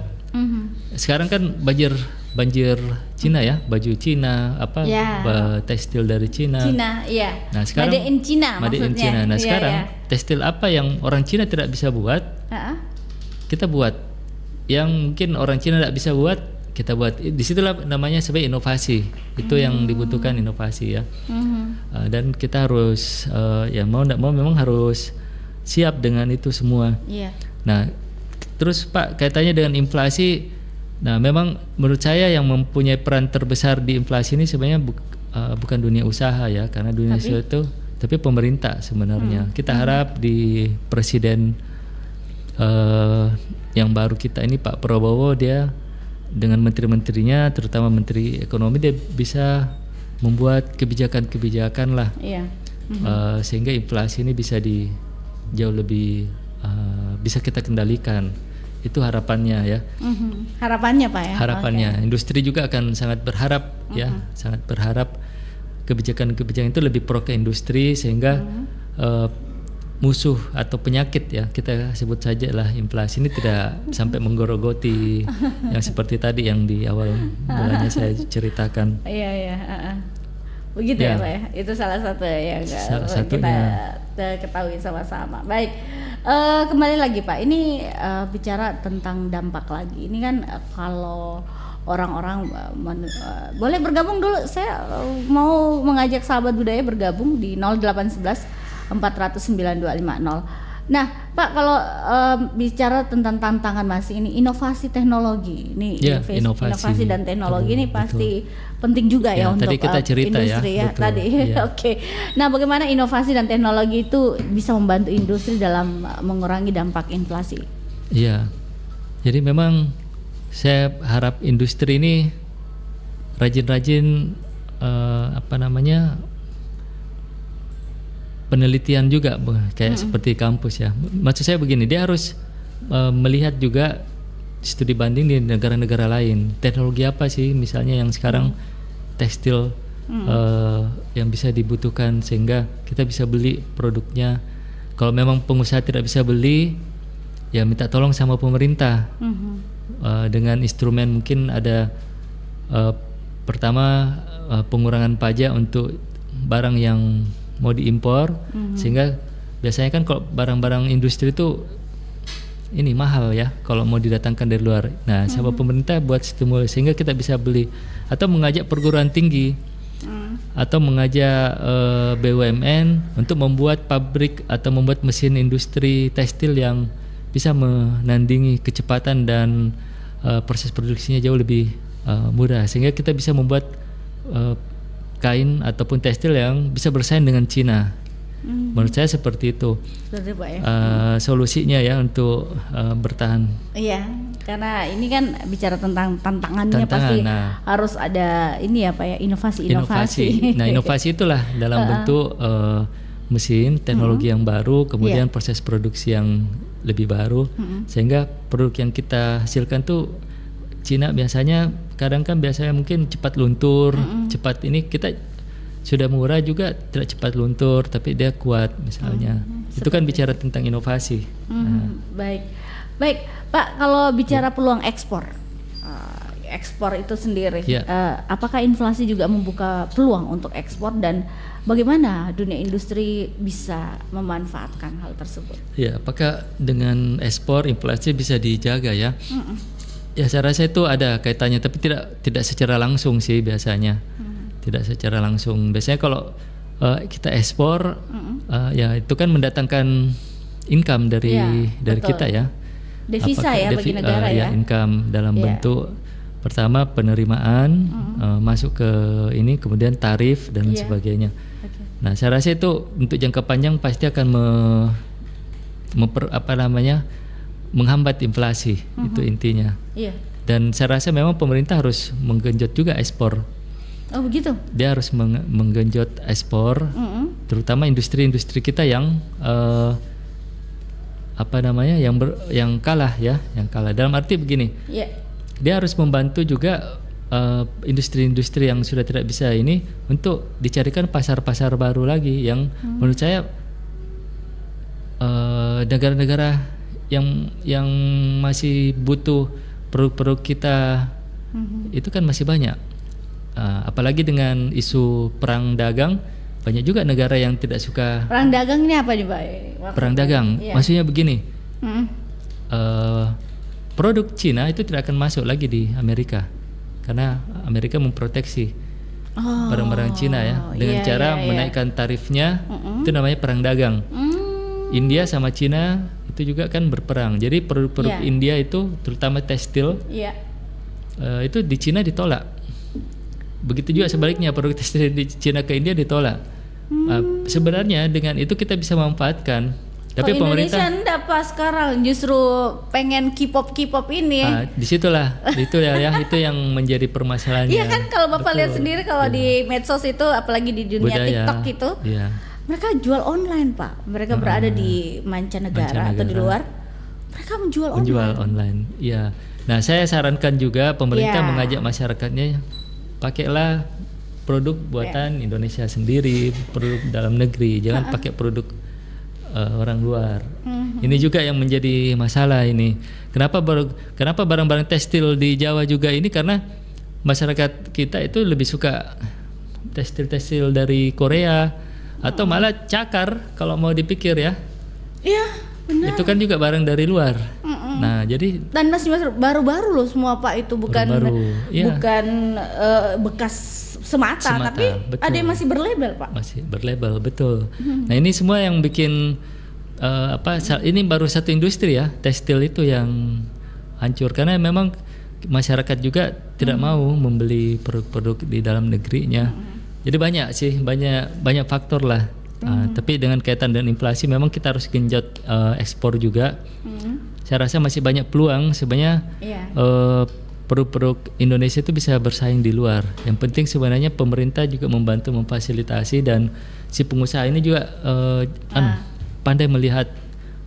Sekarang kan banjir Cina ya, baju Cina, tekstil dari Cina. Nah sekarang Made in China maksudnya. Nah sekarang tekstil apa yang orang Cina tidak bisa buat, kita buat. Yang mungkin orang Cina tidak bisa buat, kita buat. Disitulah namanya sebagai inovasi. Itu yang dibutuhkan, inovasi ya. Dan kita harus mau tidak mau memang harus siap dengan itu semua. Nah terus Pak, kaitannya dengan inflasi. Nah, memang menurut saya yang mempunyai peran terbesar di inflasi ini sebenarnya bukan dunia usaha ya, karena dunia usaha itu, tapi pemerintah sebenarnya. Kita harap di presiden yang baru kita ini Pak Prabowo, dia dengan menteri-menterinya, terutama menteri ekonomi, dia bisa membuat kebijakan-kebijakan lah, sehingga inflasi ini bisa jauh lebih bisa kita kendalikan. Itu harapannya ya. Harapannya Pak ya. Harapannya. Industri juga akan sangat berharap ya, sangat berharap kebijakan-kebijakan itu lebih pro ke industri, sehingga musuh atau penyakit ya, kita sebut saja lah inflasi ini tidak sampai menggerogoti yang seperti tadi yang di awal mulanya saya ceritakan. Begitu ya Pak ya. Itu salah satu yang kita ketahui sama-sama. Baik. Kembali lagi Pak, ini bicara tentang dampak lagi. Ini kan kalau orang-orang boleh bergabung dulu. Saya mau mengajak sahabat budaya bergabung di 0811 409 250. Nah, Pak, kalau bicara tentang tantangan Mas, ini inovasi teknologi, ini Ya, inovasi dan teknologi betul, ini pasti penting juga ya untuk tadi kita cerita industri ya. betul, Tadi, ya. Oke. Nah, bagaimana inovasi dan teknologi itu bisa membantu industri dalam mengurangi dampak inflasi? Iya, jadi memang saya harap industri ini rajin-rajin penelitian juga kayak seperti kampus ya. Maksud saya begini, dia harus melihat juga studi banding di negara-negara lain. Teknologi apa sih misalnya yang sekarang tekstil yang bisa dibutuhkan sehingga kita bisa beli produknya. Kalau memang pengusaha tidak bisa beli, ya minta tolong sama pemerintah dengan instrumen mungkin ada pertama pengurangan pajak untuk barang yang mau diimpor, sehingga biasanya kan kalau barang-barang industri itu ini mahal ya kalau mau didatangkan dari luar. Nah, sama pemerintah buat stimulus sehingga kita bisa beli, atau mengajak perguruan tinggi atau mengajak BUMN untuk membuat pabrik atau membuat mesin industri tekstil yang bisa menandingi kecepatan dan proses produksinya jauh lebih mudah, sehingga kita bisa membuat kain ataupun tekstil yang bisa bersaing dengan Cina. Menurut saya seperti itu. Betul, Pak, ya. Solusinya ya untuk bertahan. Iya, karena ini kan bicara tentang tantangannya pasti harus ada ini ya Pak ya, inovasi. Nah, inovasi itulah dalam bentuk mesin, teknologi yang baru, kemudian proses produksi yang lebih baru, sehingga produk yang kita hasilkan tuh Cina biasanya kadang kan biasanya mungkin cepat luntur, cepat ini kita sudah murah juga tidak cepat luntur, tapi dia kuat misalnya. Itu kan bicara tentang inovasi. Baik Pak, kalau bicara peluang ekspor itu sendiri, apakah inflasi juga membuka peluang untuk ekspor dan bagaimana dunia industri bisa memanfaatkan hal tersebut? Ya, apakah dengan ekspor inflasi bisa dijaga ya? Ya, saya rasa itu ada kaitannya, tapi tidak secara langsung sih biasanya. Tidak secara langsung. Biasanya kalau kita ekspor, ya itu kan mendatangkan income dari kita ya. Devisa ya bagi negara ya. Income dalam bentuk pertama penerimaan masuk ke ini, kemudian tarif dan sebagainya. Nah, saya rasa itu untuk jangka panjang pasti akan menghambat inflasi, itu intinya. Dan saya rasa memang pemerintah harus menggenjot juga ekspor. Oh begitu? Dia harus menggenjot ekspor, terutama industri-industri kita yang yang kalah ya, yang kalah. Dalam arti begini, dia harus membantu juga industri-industri yang sudah tidak bisa ini untuk dicarikan pasar-pasar baru lagi yang menurut saya negara-negara yang masih butuh produk-produk kita itu kan masih banyak. Apalagi dengan isu perang dagang, banyak juga negara yang tidak suka. Perang dagang ini apa nih Pak? Perang dagang, maksudnya begini, produk Cina itu tidak akan masuk lagi di Amerika karena Amerika memproteksi barang-barang Cina ya dengan cara menaikkan tarifnya. Itu namanya perang dagang. India sama Cina itu juga kan berperang. Jadi produk-produk India itu terutama tekstil itu di Cina ditolak. Begitu juga sebaliknya, produk tekstil di Cina ke India ditolak. Sebenarnya dengan itu kita bisa memanfaatkan. Tapi pemerintah Indonesia enggak pas sekarang justru pengen K-pop ini. Disitulah itu ya itu yang menjadi permasalahannya. Iya kan, kalau Bapak lihat sendiri kalau di medsos itu, apalagi di dunia budaya, TikTok itu, mereka jual online Pak. Mereka berada di mancanegara atau di luar, mereka menjual online. Iya. Nah, saya sarankan juga pemerintah mengajak masyarakatnya, pakailah produk buatan Indonesia sendiri, produk dalam negeri, jangan pakai produk orang luar. Ini juga yang menjadi masalah ini. Kenapa barang-barang tekstil di Jawa juga ini, karena masyarakat kita itu lebih suka tekstil dari Korea atau malah cakar kalau mau dipikir ya. Iya, benar. Itu kan juga barang dari luar. Nah, jadi dan masih baru-baru loh semua Pak, itu bukan bekas semata, tapi betul. Ada yang masih berlabel Pak. Masih berlabel, betul. Nah, ini semua yang bikin ini baru satu industri ya, tekstil itu yang hancur karena memang masyarakat juga tidak mau membeli produk-produk di dalam negerinya. Jadi banyak faktor lah. Tapi dengan kaitan dengan inflasi memang kita harus genjot ekspor juga. Saya rasa masih banyak peluang sebenarnya. Produk-produk Indonesia itu bisa bersaing di luar. Yang penting sebenarnya pemerintah juga membantu memfasilitasi dan si pengusaha ini juga pandai melihat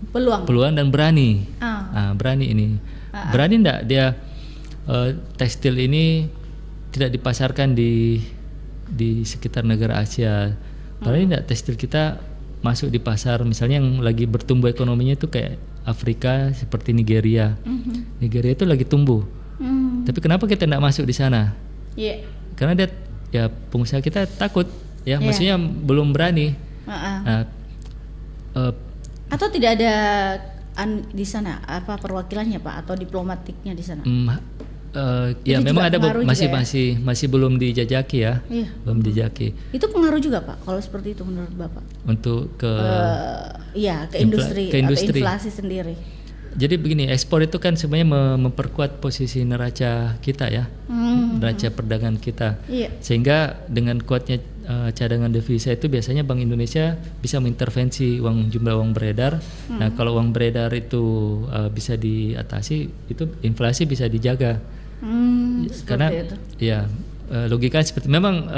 peluang dan berani. Berani ini. Berani enggak dia tekstil ini tidak dipasarkan di sekitar negara Asia. Berani enggak tekstil kita masuk di pasar misalnya yang lagi bertumbuh ekonominya itu kayak Afrika seperti Nigeria. Nigeria itu lagi tumbuh. Tapi kenapa kita tidak masuk di sana? Karena pengusaha kita takut, maksudnya belum berani. Atau tidak ada di sana perwakilannya Pak atau diplomatiknya di sana? Memang ada masih belum dijajaki ya. Belum dijajaki. Itu pengaruh juga Pak kalau seperti itu menurut Bapak? Untuk ke industri atau inflasi sendiri. Jadi begini, ekspor itu kan sebenarnya memperkuat posisi neraca kita ya, neraca perdagangan kita. Sehingga dengan kuatnya cadangan devisa itu biasanya Bank Indonesia bisa mengintervensi jumlah uang beredar. Nah kalau uang beredar itu bisa diatasi, itu inflasi bisa dijaga. Karena itu. Logika seperti memang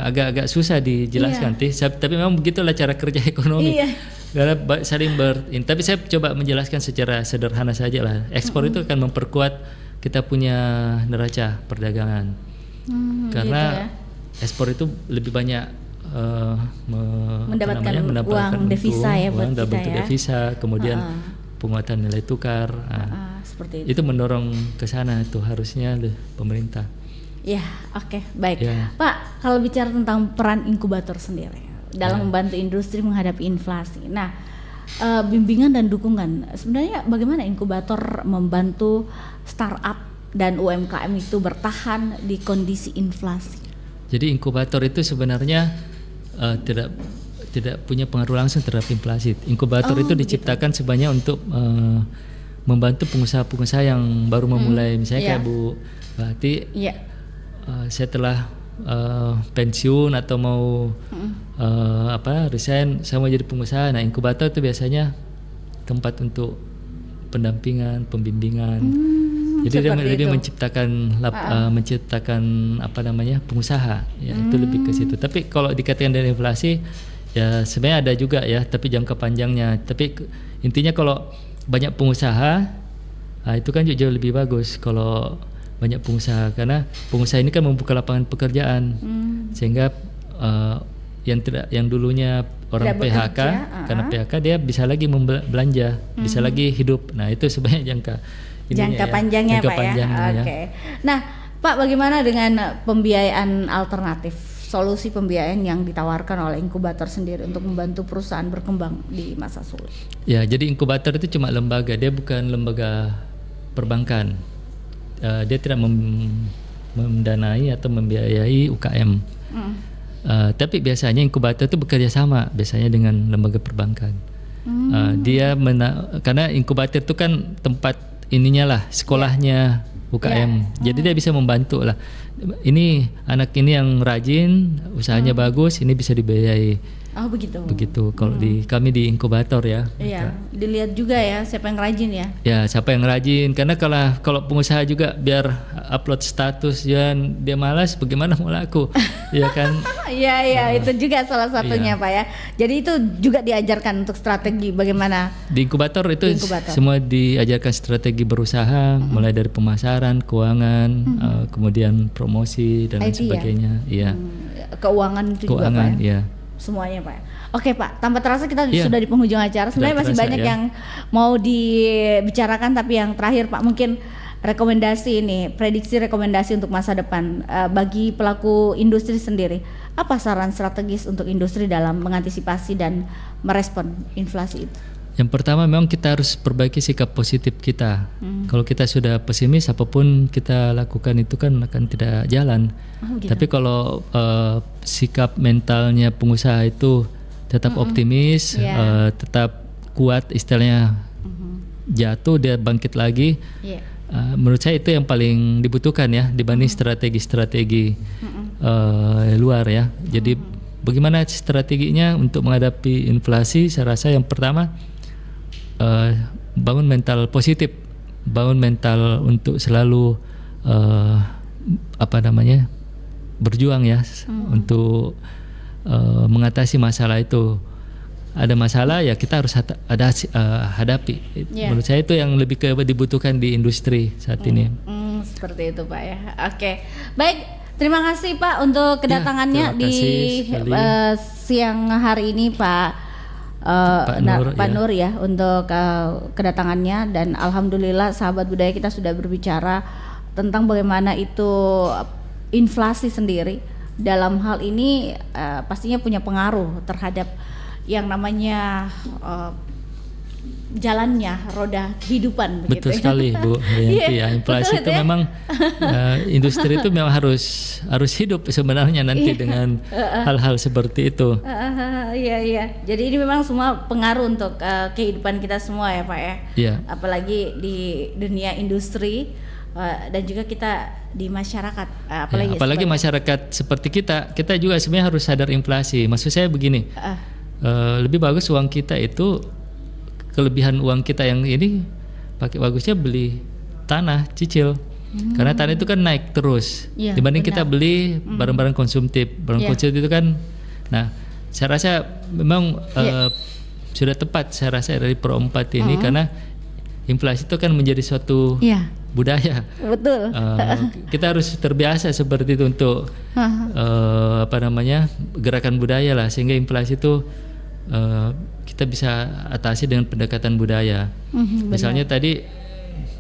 agak-agak susah dijelaskan, tapi memang begitulah cara kerja ekonomi. Karena tapi saya coba menjelaskan secara sederhana saja lah. Ekspor itu akan memperkuat kita punya neraca perdagangan. Karena ekspor itu lebih banyak mendapatkan uang devisa uang dalam bentuk devisa, kemudian penguatan nilai tukar. Seperti itu mendorong ke sana itu harusnya pemerintah. Baik. Pak, kalau bicara tentang peran inkubator sendiri dalam membantu industri menghadapi inflasi. Nah, bimbingan dan dukungan. Sebenarnya bagaimana inkubator membantu startup dan UMKM itu bertahan di kondisi inflasi? Jadi inkubator itu sebenarnya tidak punya pengaruh langsung terhadap inflasi. Inkubator itu diciptakan sebenarnya untuk membantu pengusaha-pengusaha yang baru memulai, misalnya kayak Bu Hati. Saya telah pensiun atau mau resign, saya mau jadi pengusaha. Nah, inkubator itu biasanya tempat untuk pendampingan, pembimbingan. Jadi dia lebih menciptakan pengusaha. Itu lebih ke situ. Tapi kalau dikatakan dari inflasi, ya sebenarnya ada juga ya, tapi jangka panjangnya. Tapi intinya kalau banyak pengusaha, itu kan jauh lebih bagus kalau banyak pengusaha, karena pengusaha ini kan membuka lapangan pekerjaan, sehingga yang dulunya orang PHK, karena PHK dia bisa lagi belanja, bisa lagi hidup. Nah itu sebenarnya jangka panjangnya Pak ya. Oke. Nah Pak, bagaimana dengan pembiayaan alternatif, solusi pembiayaan yang ditawarkan oleh inkubator sendiri untuk membantu perusahaan berkembang di masa sulit? Ya, jadi inkubator itu cuma lembaga, dia bukan lembaga perbankan. Dia tidak mendanai atau membiayai UKM. Tapi biasanya inkubator itu bekerja sama biasanya dengan lembaga perbankan. Karena inkubator itu kan tempat ininya lah, sekolahnya UKM. Jadi dia bisa membantu lah. Ini anak ini yang rajin, usahanya bagus, ini bisa dibiayai. Oh begitu. Begitu. Kalau kami di inkubator ya. Iya. Dilihat juga ya siapa yang rajin ya. Ya siapa yang rajin. Karena kalau pengusaha juga biar upload status ya dia malas, bagaimana mau laku, ya kan? Iya itu juga salah satunya Pak ya. Jadi itu juga diajarkan untuk strategi bagaimana. Di inkubator itu semua diajarkan strategi berusaha, mulai dari pemasaran, keuangan, kemudian promosi dan lain sebagainya. Iya. Keuangan itu juga Pak ya. Semuanya Pak. Oke Pak, tanpa terasa kita sudah di penghujung acara. Sebenarnya masih banyak yang mau dibicarakan, tapi yang terakhir Pak, mungkin rekomendasi ini, prediksi rekomendasi untuk masa depan bagi pelaku industri sendiri. Apa saran strategis untuk industri dalam mengantisipasi dan merespon inflasi itu? Yang pertama memang kita harus perbaiki sikap positif kita. Kalau kita sudah pesimis, apapun kita lakukan itu kan akan tidak jalan. Gitu. Tapi kalau sikap mentalnya pengusaha itu tetap optimis, tetap kuat, istilahnya jatuh dia bangkit lagi. Menurut saya itu yang paling dibutuhkan ya dibanding strategi-strategi luar ya. Jadi bagaimana strateginya untuk menghadapi inflasi? Saya rasa yang pertama bangun mental positif, bangun mental untuk selalu berjuang ya untuk mengatasi masalah itu. Ada masalah ya kita harus hadapi. Menurut saya itu yang lebih dibutuhkan di industri saat ini. Seperti itu Pak ya. Oke, baik. Terima kasih Pak untuk kedatangannya di siang hari ini Pak Nur ya untuk kedatangannya, dan alhamdulillah sahabat budaya kita sudah berbicara tentang bagaimana itu inflasi sendiri dalam hal ini pastinya punya pengaruh terhadap yang namanya jalannya roda kehidupan. Betul begitu. Sekali Bu Haryanti ya. Inflasi itu memang industri itu memang harus hidup sebenarnya nanti dengan hal-hal seperti itu. Iya. Jadi ini memang semua pengaruh untuk kehidupan kita semua ya Pak ya. Iya. Apalagi di dunia industri dan juga kita di masyarakat. Apalagi masyarakat seperti kita juga sebenarnya harus sadar inflasi. Maksud saya begini. Lebih bagus uang kita itu, kelebihan uang kita yang ini pakai bagusnya beli tanah cicil, karena tanah itu kan naik terus dibanding kita beli barang-barang konsumtif. Konsumtif itu kan, nah saya rasa memang sudah tepat saya rasa dari Pro 4 ini karena inflasi itu kan menjadi suatu budaya. Betul. Kita harus terbiasa seperti itu untuk gerakan budaya lah, sehingga inflasi itu kita bisa atasi dengan pendekatan budaya. Misalnya tadi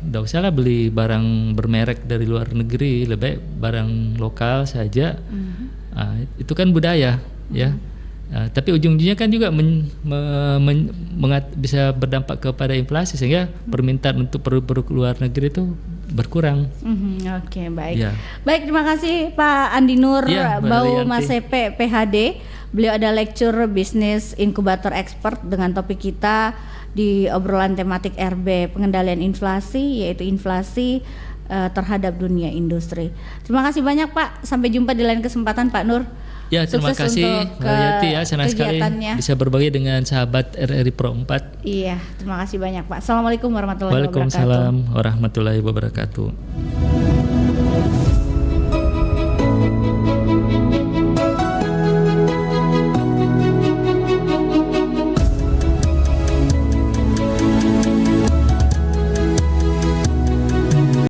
nggak usah lah beli barang bermerek dari luar negeri, lebih barang lokal saja. Itu kan budaya ya. Tapi ujung-ujungnya kan juga bisa berdampak kepada inflasi, sehingga permintaan untuk produk luar negeri itu berkurang. Oke, baik. Baik, terima kasih Pak Andi Nur Bau Masepe PhD. Beliau ada lecture bisnis inkubator expert dengan topik kita di obrolan tematik RB pengendalian inflasi, yaitu inflasi terhadap dunia industri. Terima kasih banyak Pak. Sampai jumpa di lain kesempatan Pak Nur. Ya, terima kasih Mbak Yati ya, senang sekali bisa berbagi dengan sahabat RRI Pro 4. Iya, terima kasih banyak Pak. Assalamualaikum warahmatullahi wabarakatuh. Waalaikumsalam warahmatullahi wabarakatuh.